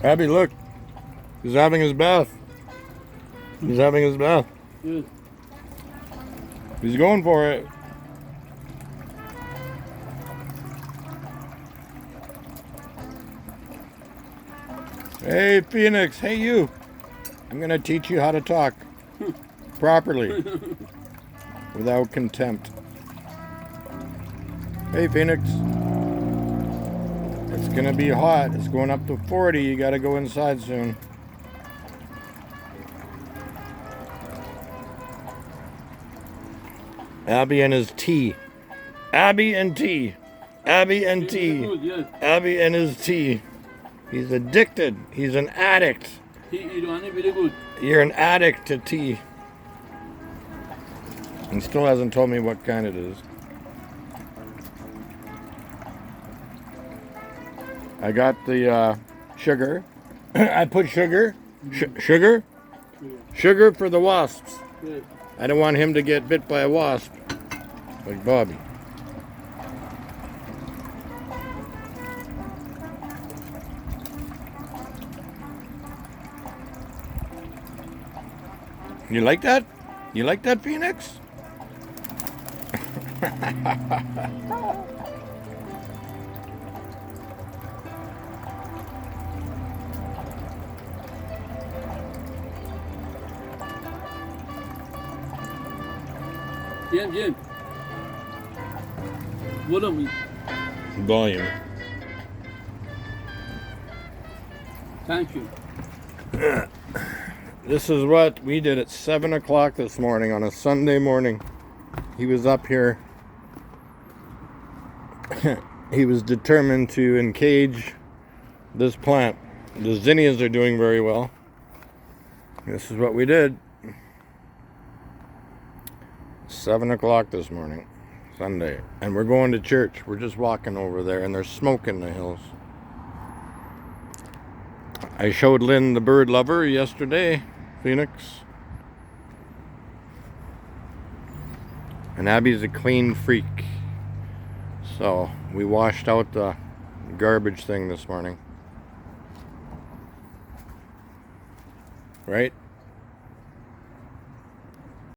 Abby, look. He's having his bath. He's having his bath. Yes. He's going for it. Hey, Phoenix. Hey, you. I'm going to teach you how to talk properly without contempt. Hey, Phoenix. It's going to be hot. It's going up to 40. You got to go inside soon. Abby and his tea. Abby and tea. Abby and tea. Good, yes. Abby and his tea. He's addicted. He's an addict. Tea Irani very good. You're an addict to tea. He still hasn't told me what kind it is. I got the sugar. I put sugar. Sugar? Sugar for the wasps. Yes. I don't want him to get bit by a wasp, like Bobby. You like that? You like that, Phoenix? Jim. Volume. Volume. Thank you. This is what we did at 7 o'clock this morning on a Sunday morning. He was up here. He was determined to encage this plant. The zinnias are doing very well. This is what we did. 7 o'clock this morning, Sunday. And we're going to church. We're just walking over there and there's smoke in the hills. I showed Lynn the bird lover yesterday, Phoenix. And Abby's a clean freak. So we washed out the garbage thing this morning. Right?